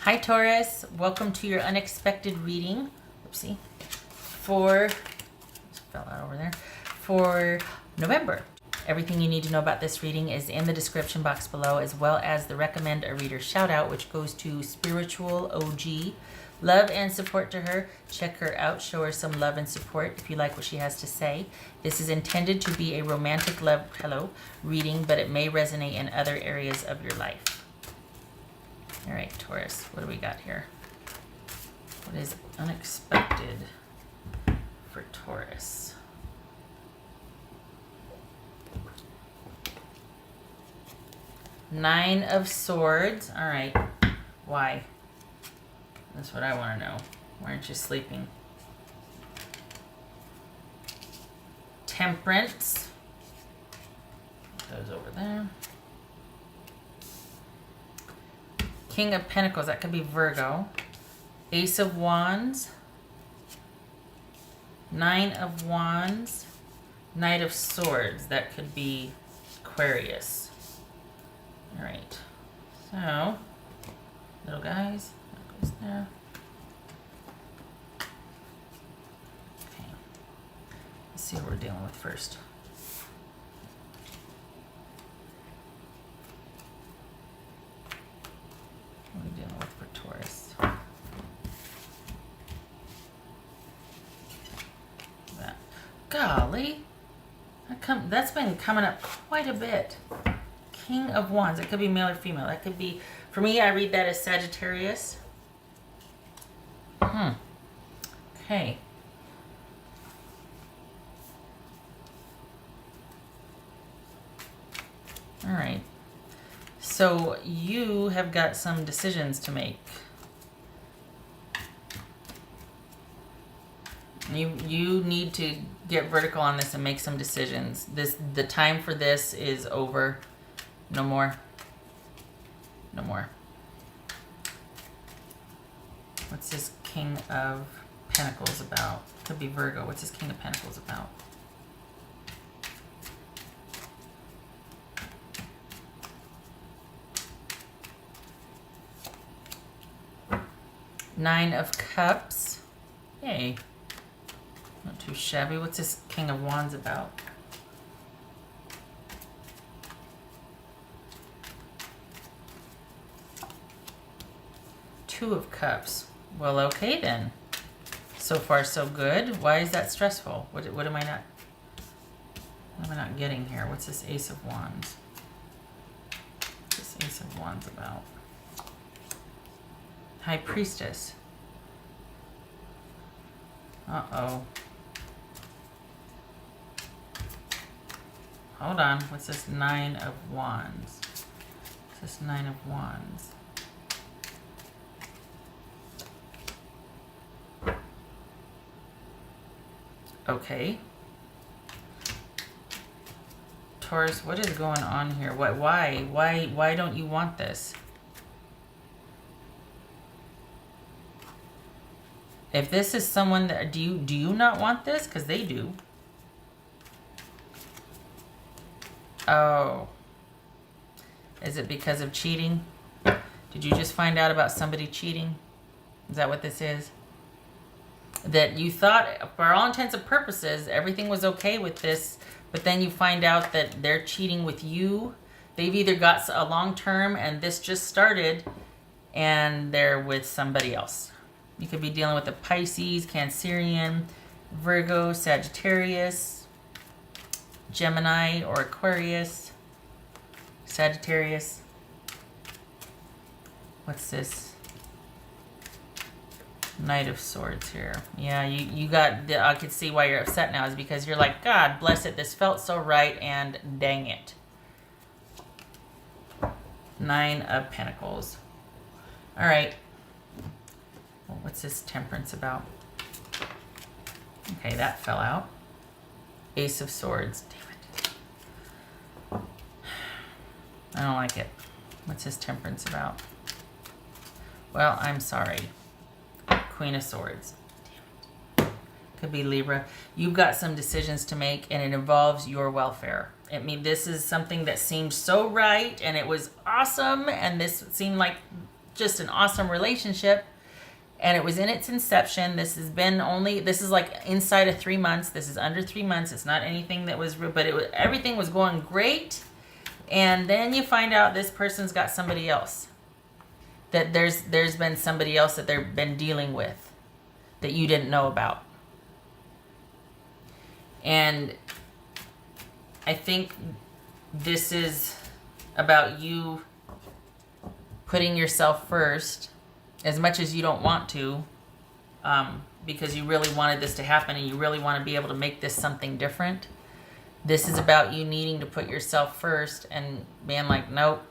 Hi Taurus, welcome to your unexpected reading. Oopsie. For November. Everything you need to know about this reading is in the description box below, as well as the recommend a reader shout out, which goes to Spiritual OG. Love and support to her. Check her out. Show her some love and support if you like what she has to say. This is intended to be a romantic love reading, but it may resonate in other areas of your life. All right, Taurus, what do we got here? What is unexpected for Taurus? Nine of Swords. All right. Why? That's what I want to know. Why aren't you sleeping? Temperance. Goes over there. King of Pentacles. That could be Virgo. Ace of Wands. Nine of Wands. Knight of Swords. That could be Aquarius. All right. So, little guys. That goes there. Okay. Let's see what we're dealing with first. What are we dealing with for Taurus? That. Golly. That's been coming up quite a bit. King of Wands. It could be male or female. That could be, for me, I read that as Sagittarius. Okay. All right. So you have got some decisions to make. You need to get vertical on this and make some decisions. The time for this is over. No more. No more. What's this King of Pentacles about? Could be Virgo. What's this King of Pentacles about? Nine of Cups. Yay. Not too shabby. What's this King of Wands about? Two of Cups. Well, okay then. So far, so good. Why is that stressful? What am I not getting here? What's this Ace of Wands? What's this Ace of Wands about? High Priestess. Uh-oh. Hold on. What's this Nine of Wands? What's this Nine of Wands? Okay. Taurus, what is going on here? Why don't you want this? If this is someone that, do you not want this? Because they do. Oh. Is it because of cheating? Did you just find out about somebody cheating? Is that what this is? That you thought, for all intents and purposes, everything was okay with this, but then you find out that they're cheating with you. They've either got a long term and this just started and they're with somebody else. You could be dealing with a Pisces, Cancerian, Virgo, Sagittarius, Gemini, or Aquarius, Sagittarius. What's this? Knight of Swords here. Yeah, you got, I could see why you're upset now, is because you're like, God bless it, this felt so right, and dang it. Nine of Pentacles. All right. Well, what's this Temperance about? Okay, that fell out. Ace of Swords. Damn it. I don't like it. What's this Temperance about? Well, I'm sorry. Queen of Swords. Damn it. Could be Libra. You've got some decisions to make, and it involves your welfare. I mean, this is something that seemed so right, and it was awesome, and this seemed like just an awesome relationship. And it was in its inception. This is like inside of 3 months. This is under 3 months. It's not anything that was, but everything was going great. And then you find out this person's got somebody else. That there's been somebody else that they've been dealing with that you didn't know about. And I think this is about you putting yourself first as much as you don't want to, because you really wanted this to happen and you really want to be able to make this something different. This is about you needing to put yourself first and being like, nope.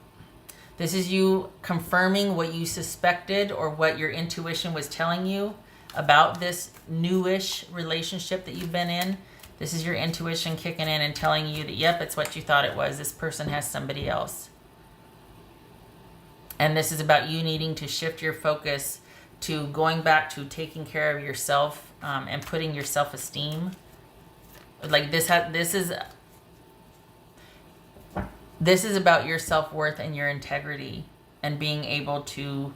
This is you confirming what you suspected or what your intuition was telling you about this newish relationship that you've been in. This is your intuition kicking in and telling you that, yep, it's what you thought it was. This person has somebody else. And this is about you needing to shift your focus to going back to taking care of yourself and putting your self-esteem. Like this is about your self-worth and your integrity and being able to,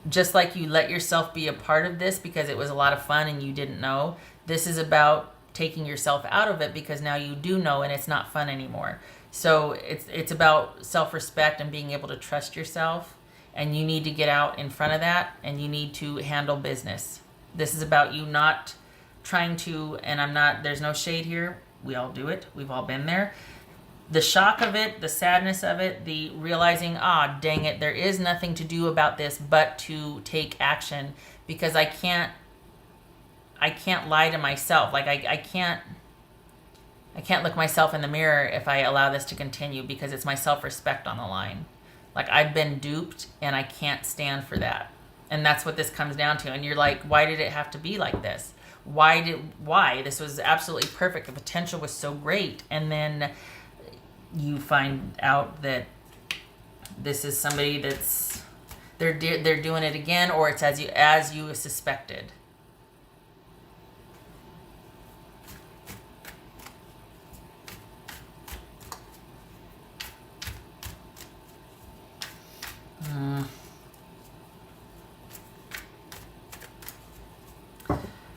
just like you let yourself be a part of this because it was a lot of fun and you didn't know, this is about taking yourself out of it because now you do know and it's not fun anymore. So it's about self-respect and being able to trust yourself, and you need to get out in front of that and you need to handle business. This is about you not trying to, and there's no shade here. We all do it. We've all been there. The shock of it, the sadness of it, the realizing, dang it, there is nothing to do about this but to take action because I can't lie to myself. Like I can't look myself in the mirror if I allow this to continue because it's my self-respect on the line. Like I've been duped and I can't stand for that. And that's what this comes down to. And you're like, why did it have to be like this? Why? This was absolutely perfect. The potential was so great. And then you find out that this is somebody that's, they're doing it again, or it's as you suspected.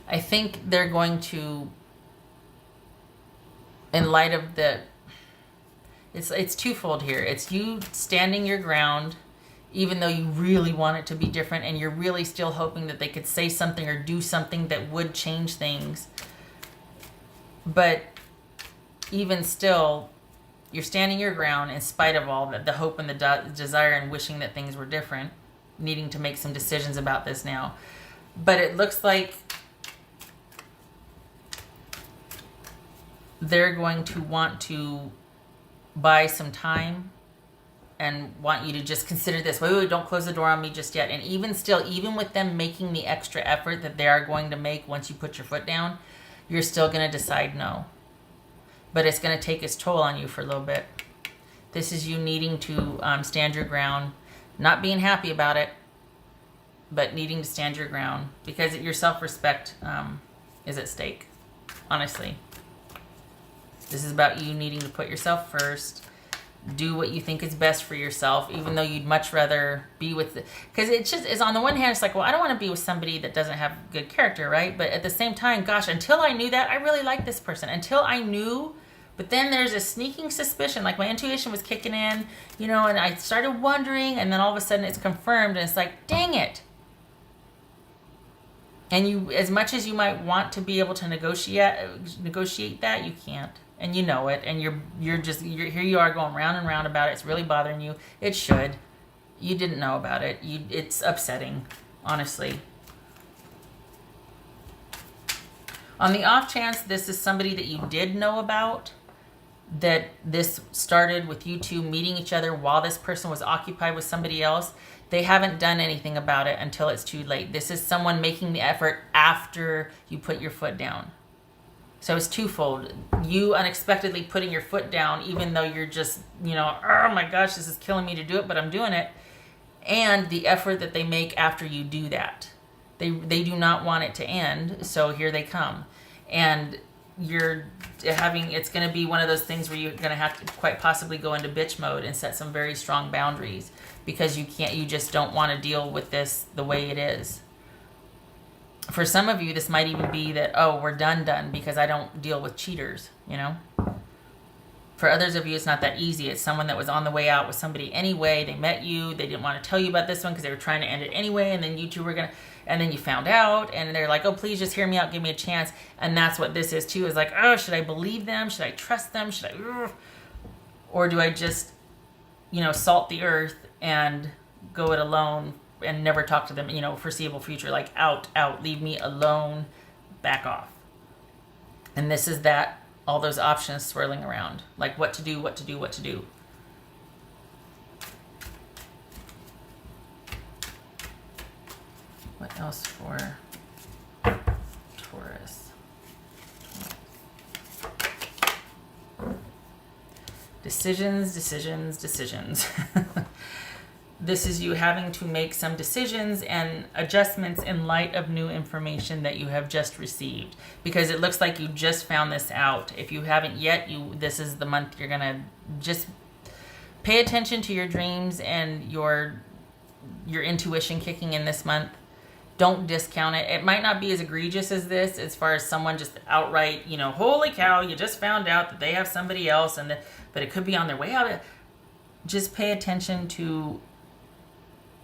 I think they're going to, in light of the, it's twofold here. It's you standing your ground, even though you really want it to be different and you're really still hoping that they could say something or do something that would change things. But even still, you're standing your ground in spite of all the hope and the desire and wishing that things were different, needing to make some decisions about this now. But it looks like they're going to want to buy some time and want you to just consider this. Wait, don't close the door on me just yet. And even still, even with them making the extra effort that they are going to make once you put your foot down, you're still going to decide no. But it's going to take its toll on you for a little bit. This is you needing to stand your ground, not being happy about it, but needing to stand your ground because your self-respect is at stake, honestly. This is about you needing to put yourself first, do what you think is best for yourself, even though you'd much rather be with because it's on the one hand, it's like, well, I don't want to be with somebody that doesn't have good character, right? But at the same time, gosh, until I knew that, I really liked this person. Until I knew, but then there's a sneaking suspicion, like my intuition was kicking in, and I started wondering, and then all of a sudden it's confirmed, and it's like, dang it. And you, as much as you might want to be able to negotiate that, you can't. And you know it, and you're here you are going round and round about it. It's really bothering you. It should. You didn't know about it. It's upsetting, honestly. On the off chance this is somebody that you did know about, that this started with you two meeting each other while this person was occupied with somebody else, they haven't done anything about it until it's too late. This is someone making the effort after you put your foot down. So it's twofold. You unexpectedly putting your foot down, even though you're just, oh my gosh, this is killing me to do it, but I'm doing it. And the effort that they make after you do that. They do not want it to end, so here they come. And you're having, it's going to be one of those things where you're going to have to quite possibly go into bitch mode and set some very strong boundaries, because you just don't want to deal with this the way it is. For some of you, this might even be that, oh, we're done because I don't deal with cheaters, you know? For others of you, it's not that easy. It's someone that was on the way out with somebody anyway. They met you. They didn't want to tell you about this one because they were trying to end it anyway. And then you two were going to, and then you found out and they're like, oh, please just hear me out. Give me a chance. And that's what this is too, is like, oh, should I believe them? Should I trust them? Should I, or do I just, salt the earth and go it alone and never talk to them, foreseeable future, like out, leave me alone, back off. And this is that, all those options swirling around, like what to do. What else for Taurus? Decisions. This is you having to make some decisions and adjustments in light of new information that you have just received, because it looks like you just found this out. If you haven't yet, this is the month you're gonna just pay attention to your dreams and your intuition kicking in this month. Don't discount it. It might not be as egregious as this, as far as someone just outright, holy cow, you just found out that they have somebody else, but it could be on their way out. Just pay attention to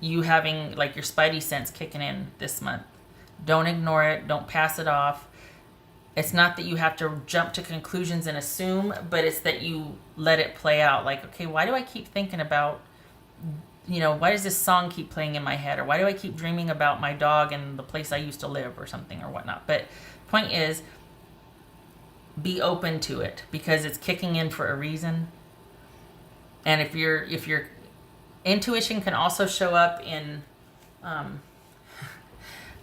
you having like your spidey sense kicking in this month. Don't ignore it. Don't pass it off. It's not that you have to jump to conclusions and assume, but it's that you let it play out. Like, okay, why do I keep thinking about, why does this song keep playing in my head? Or why do I keep dreaming about my dog and the place I used to live or something or whatnot? But point is, be open to it, because it's kicking in for a reason. And if your intuition can also show up in, I'm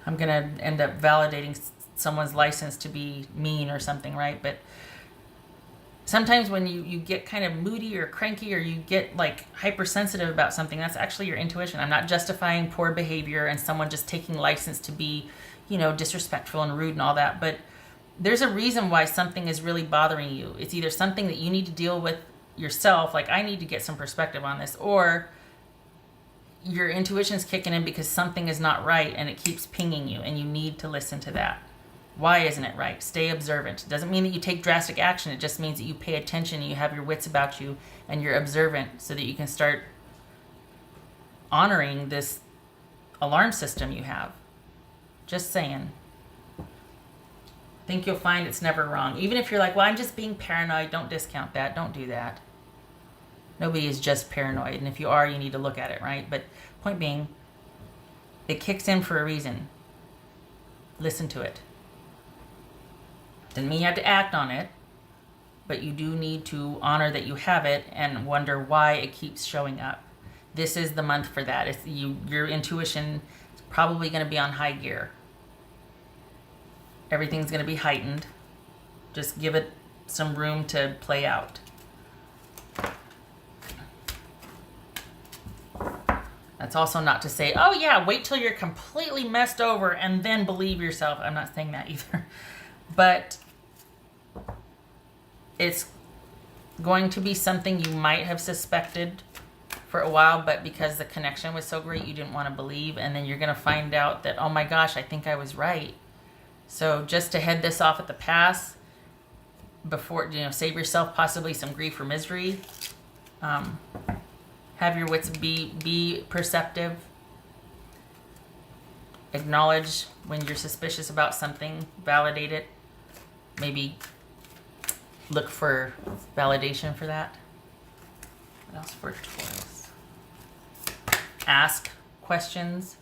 going to end up validating someone's license to be mean or something, right? But sometimes when you get kind of moody or cranky, or you get like hypersensitive about something, that's actually your intuition. I'm not justifying poor behavior and someone just taking license to be, disrespectful and rude and all that. But there's a reason why something is really bothering you. It's either something that you need to deal with yourself, like I need to get some perspective on this, or your intuition's kicking in because something is not right and it keeps pinging you and you need to listen to that. Why isn't it right? Stay observant. It doesn't mean that you take drastic action. It just means that you pay attention and you have your wits about you and you're observant, so that you can start honoring this alarm system you have. Just saying. I think you'll find it's never wrong. Even if you're like, well, I'm just being paranoid, don't discount that. Don't do that. Nobody is just paranoid. And if you are, you need to look at it, right? But point being, it kicks in for a reason. Listen to it. Doesn't mean you have to act on it, but you do need to honor that you have it and wonder why it keeps showing up. This is the month for that. It's your intuition is probably going to be on high gear. Everything's going to be heightened. Just give it some room to play out. That's also not to say, oh yeah, wait till you're completely messed over and then believe yourself. I'm not saying that either. But it's going to be something you might have suspected for a while, but because the connection was so great, you didn't want to believe. And then you're going to find out that, oh my gosh, I think I was right. So just to head this off at the pass, before, save yourself possibly some grief or misery. Have your wits be perceptive. Acknowledge when you're suspicious about something. Validate it. Maybe look for validation for that. What else for Taurus? Ask questions.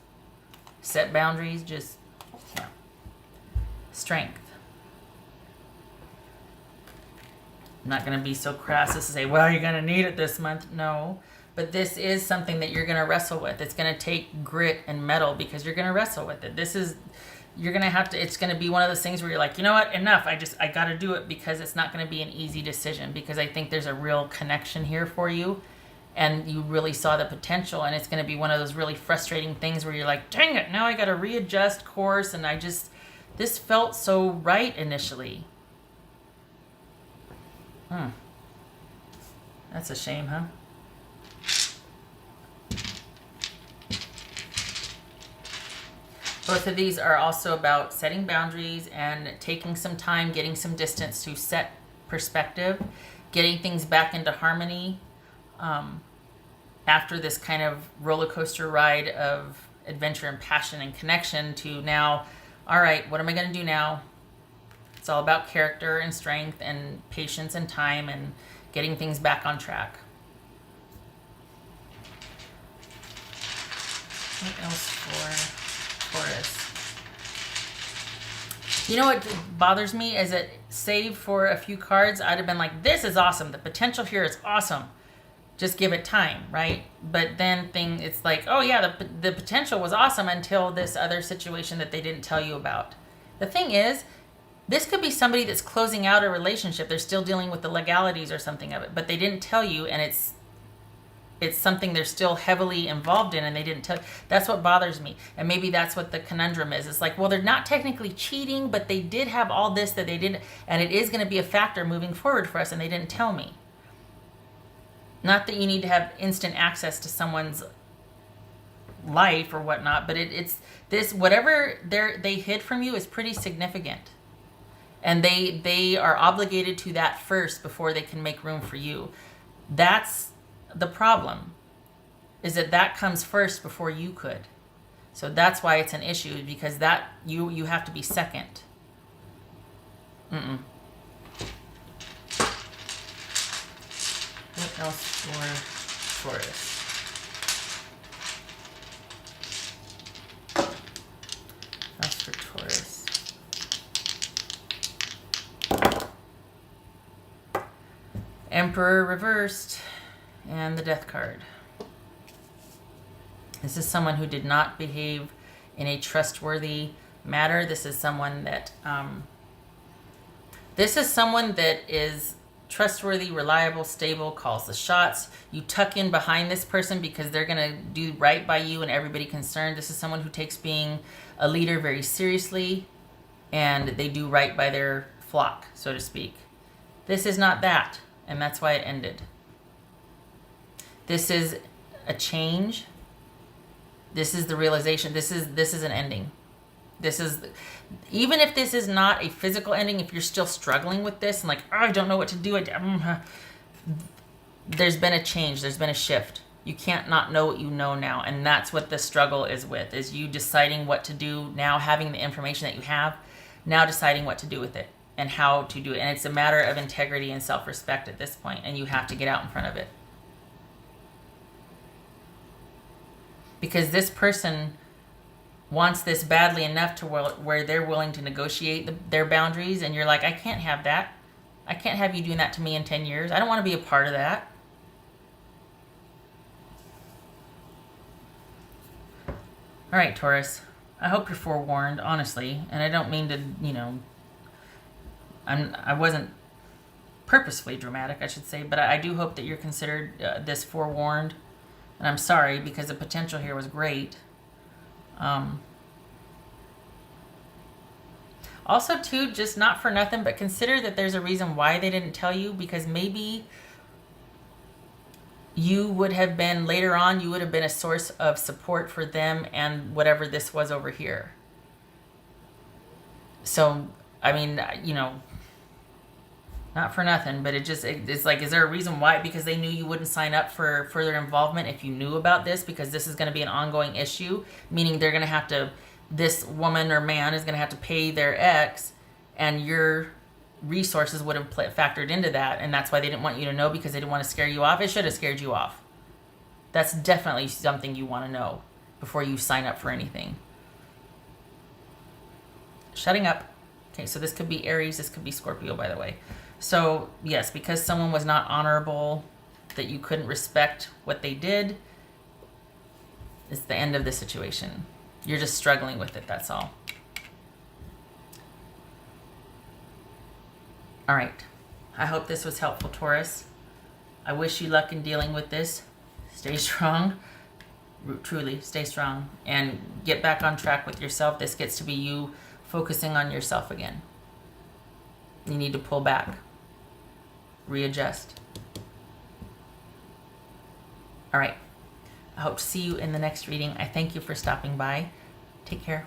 Set boundaries. Strength. I'm not going to be so crass as to say, well, you're going to need it this month. No. But this is something that you're going to wrestle with. It's going to take grit and mettle, because you're going to wrestle with it. You're going to have to, it's going to be one of those things where you're like, you know what, enough. I got to do it, because it's not going to be an easy decision, because I think there's a real connection here for you and you really saw the potential, and it's going to be one of those really frustrating things where you're like, dang it, now I got to readjust course, and this felt so right initially. That's a shame, huh? Both of these are also about setting boundaries and taking some time, getting some distance to set perspective, getting things back into harmony after this kind of roller coaster ride of adventure and passion and connection to now, all right, what am I going to do now? It's all about character and strength and patience and time and getting things back on track. What else for Taurus? You know what bothers me is that save for a few cards, I'd have been like, this is awesome. The potential here is awesome. Just give it time, right? But then it's like, oh yeah, the potential was awesome until this other situation that they didn't tell you about. The thing is, this could be somebody that's closing out a relationship. They're still dealing with the legalities or something of it, but they didn't tell you, and it's something they're still heavily involved in, and they didn't tell. That's what bothers me. And maybe that's what the conundrum is. It's like, well, they're not technically cheating, but they did have all this that they didn't, and it is going to be a factor moving forward for us, and they didn't tell me. Not that you need to have instant access to someone's life or whatnot, but it's this, whatever they hid from you is pretty significant. And they are obligated to that first before they can make room for you. That's the problem, is that comes first before you could. So that's why it's an issue, because that you have to be second. What else for Taurus? That's for Taurus. Emperor reversed and the Death card. This is someone who did not behave in a trustworthy manner. This is someone that is trustworthy, reliable, stable, calls the shots. You tuck in behind this person because they're going to do right by you and everybody concerned. This is someone who takes being a leader very seriously, and they do right by their flock, so to speak. This is not that, and that's why it ended. This is a change. This is the realization. This is an ending. This is, even if this is not a physical ending, if you're still struggling with this and like, oh, I don't know what to do, there's been a change. There's been a shift. You can't not know what you know now, and that's what the struggle is with, is you deciding what to do now, having the information that you have, now deciding what to do with it and how to do it. And it's a matter of integrity and self-respect at this point, and you have to get out in front of it. Because this person wants this badly enough to where they're willing to negotiate their boundaries, and you're like, I can't have that. I can't have you doing that to me in 10 years. I don't want to be a part of that. All right, Taurus. I hope you're forewarned, honestly, and I don't mean to, I wasn't purposefully dramatic, I should say, but I do hope that you're considered this forewarned. And I'm sorry, because the potential here was great. Also, too, just not for nothing, but consider that there's a reason why they didn't tell you, because maybe you would have been, later on, you would have been a source of support for them and whatever this was over here. So, I mean, not for nothing, but it's like, is there a reason why? Because they knew you wouldn't sign up for further involvement if you knew about this, because this is going to be an ongoing issue, meaning they're going to have to, this woman or man is going to have to pay their ex, and your resources would have factored into that, and that's why they didn't want you to know, because they didn't want to scare you off. It should have scared you off. That's definitely something you want to know before you sign up for anything. Shutting up. Okay, so this could be Aries, this could be Scorpio, by the way. So, yes, because someone was not honorable, that you couldn't respect what they did, it's the end of the situation. You're just struggling with it, that's all. All right. I hope this was helpful, Taurus. I wish you luck in dealing with this. Stay strong. Truly, stay strong. And get back on track with yourself. This gets to be you focusing on yourself again. You need to pull back. readjust. All right. I hope to see you in the next reading. I thank you for stopping by. Take care.